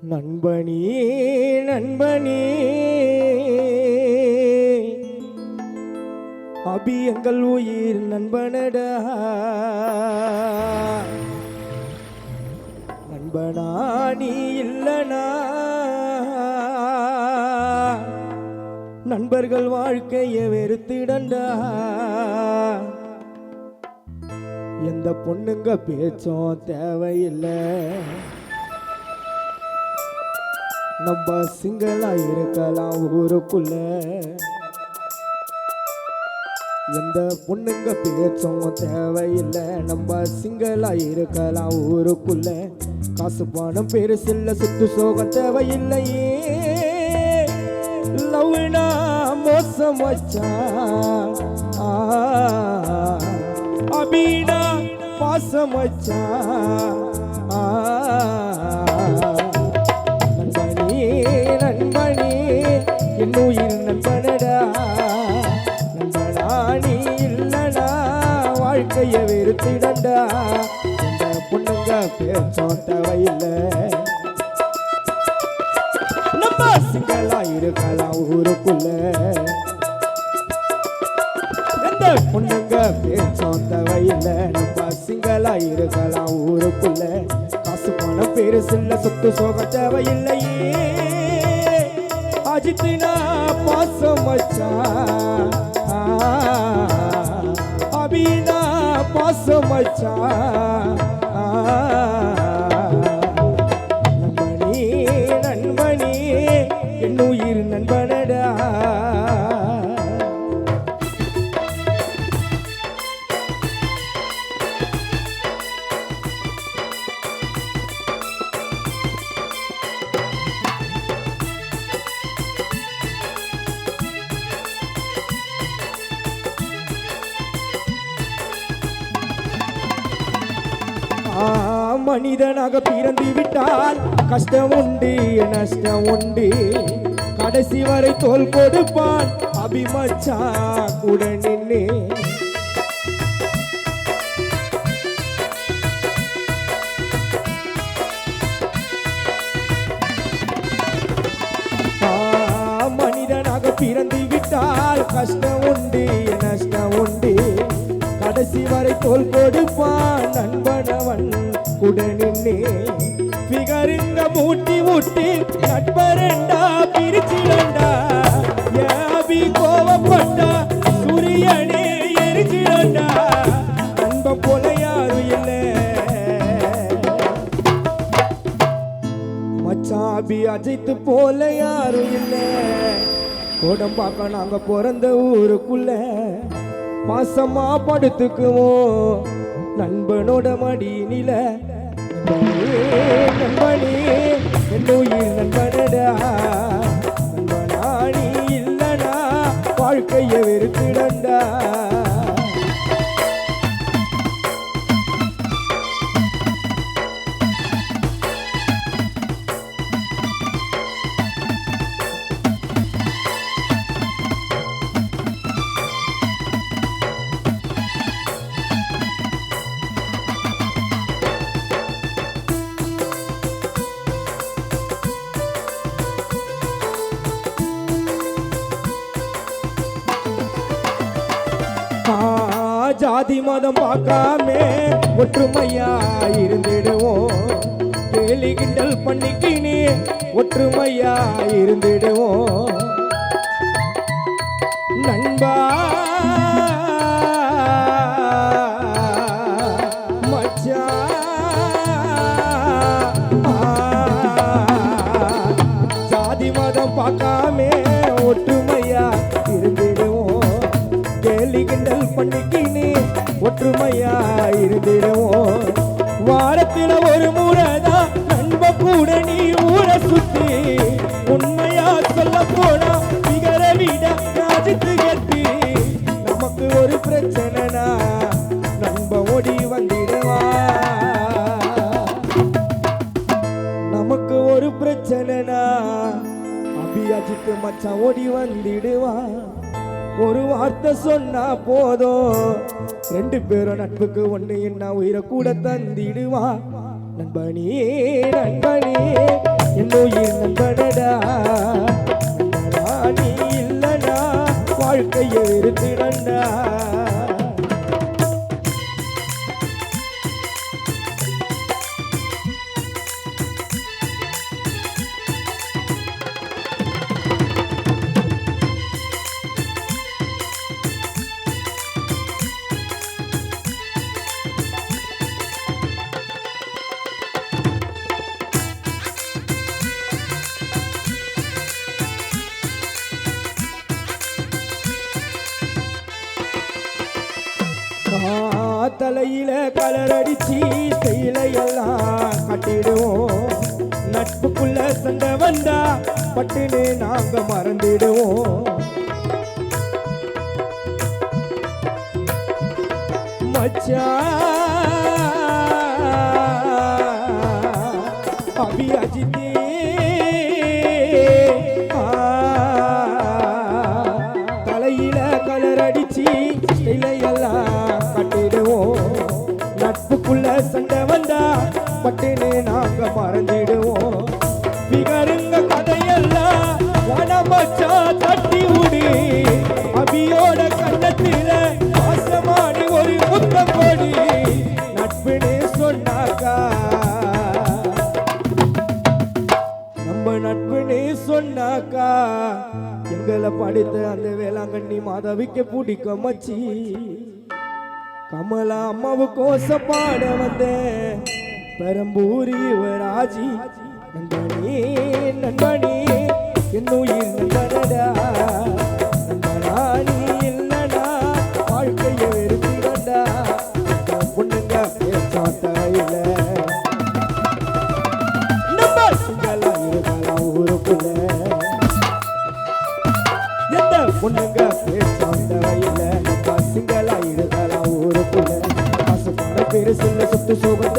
நண்பனே நண்பனே அபி எங்கள் உயிர் நண்பனடா நண்பனா நீ இல்லனா நண்பர்கள் வாழ்க்கையை வெறுத்திடண்டா எந்த பொண்ணுங்க பேச்சும் தேவையில்லை நம்ம சிங்களா இருக்கலாம் ஊருக்குள்ள எந்த பொண்ணுங்க பேச்சும் தேவையில்லை நம்ம சிங்களா இருக்கலாம் ஊருக்குள்ள காசு பணம் பெருசில்ல சுத்து சோகம் தேவையில்லையே லவ்னா மோசம் வச்சா அபீனா பாசம் வச்சா நண்பனே என் உயிர் நண்பனடா நண்பனா நீ இல்லனா வாழ்க்கையை வெறுத்திடண்டா எந்த பொண்ணுங்க பேச்சும் தேவையில்லை நம்ம சிங்களா இருக்கலாம் ஊருக்குள்ள எந்த பொண்ணுங்க பேச்சும் தேவையில்லை நம்ம சிங்களா இருக்கலாம் ஊருக்குள்ள காசு பணம் பெருசில்ல சொத்து சோகம் தேவையில்லையே அஜித்தினா பாசம் வச்சா அபினா பாசம் வச்சா நண்பனே நண்பனே என் உயிர் நண்பனடா மனிதனாக பிறந்து விட்டால் கஷ்டம் உண்டு நஷ்டம் உண்டு கடைசி வரை தோல் கொடுப்பான் அபிமச்சா கூட நின்று மனிதனாக பிறந்து விட்டால் கஷ்டம் உண்டு நஷ்டம் உண்டு கடைசி வரை தோல் கொடுப்பான் நண்பனவன் கூட நின்னே பிகருங்க மூட்டி ஊட்டி நட்பரண்டா பிரிச்சிடண்டா யாபி கோவப்பட்டா சூரியனே எரிச்சிடண்டா நண்பன் போல யாரும் இல்லை மச்சாபி அஜித்து போல யாரும் இல்லை கோடம்பாக்க நாங்க பிறந்த ஊருக்குள்ள பாசமா படுத்துக்குவோம் நண்பனோட மடியினில நண்பனே என் உயிர் நண்பனடா நண்பனா நீ இல்லனா வாழ்க்கையை வெறுத்திடண்டா ஜாதி மதம் பார்க்காம ஒற்றுமையா இருந்திடுவோம் கேலி கிண்டல் பண்ணிக்கினே ஒற்றுமையா இருந்திடுவோம் நண்பா மச்சா ஜாதி மதம் பார்க்காம ஒற்றுமையா இருந்திடுவோம் கேலி கிண்டல் பண்ணிக்கினே ஒற்றுமையா இருந்திடுவோம் வாரத்தில் ஒரு முறைதான் நண்ப கூட நீ ஊரை சுத்தி உண்மையா சொல்ல போனா பிகர விட ராஜித்து கட்டி நமக்கு ஒரு பிரச்சனைனா நண்ப ஓடி வந்திடுவா நமக்கு ஒரு பிரச்சனைனா அபி அஜித்து மச்சான் ஓடி வந்திடுவா ஒரு வார்த்தை சொன்னா போதும் ரெண்டு பேரும் நட்புக்கு ஒண்ணு என்ன உயிரை கூட தந்திடுவா நண்பனே நண்பனே என் என்னுயிர் நண்பனடா நண்பனா நீ இல்லனா வாழ்க்கையை வெறுத்திடண்டா தலையில கலரடிச்சி செயலையெல்லாம் கட்டிடுவோம் நட்புக்குள்ள சண்டை வந்தா பட்டுன்னு நாங்க மறந்துடுவோம் மச்சான் அபி அஜித்தே தலையில கலரடிச்சி செயலையெல்லாம் நட்புக்குள்ள சண்டை வந்தா பட்டுன்னு நாங்க மறந்துடுவோம் பிகருங்க கதையெல்லாம் வனமச்சா தட்டி விடு அபியோட கண்ணத்தில ஆசமானி ஒரு முத்தம் கொடி நட்புன்னு சொன்னாக்கா நம்ம நட்புன்னு சொன்னாக்கா எங்களை படித்த அந்த வேளாங்கண்ணி மாதவிக்கு பிடிக்க மச்சி கமலா அம்மாவுக்கு பாட வந்த பெரம்பூரி ராஜி நண்பனே நண்பனே என்னுயிர் நண்பனடா நண்பனா நீ இல்லனா வாழ்க்கையை வெறுத்திடண்டா பொண்ணுங்க பேச்சாட்டையில நம்ம சிங்களா இருக்கலாம் ஊருக்குள்ள எந்த பொண்ணுங்க பேச்சாட்டையில நம்ம சிங்களா இருக்கலாம் ஊருக்குள்ள காசு பண பேரு சொல்ல சொத்து சோகம்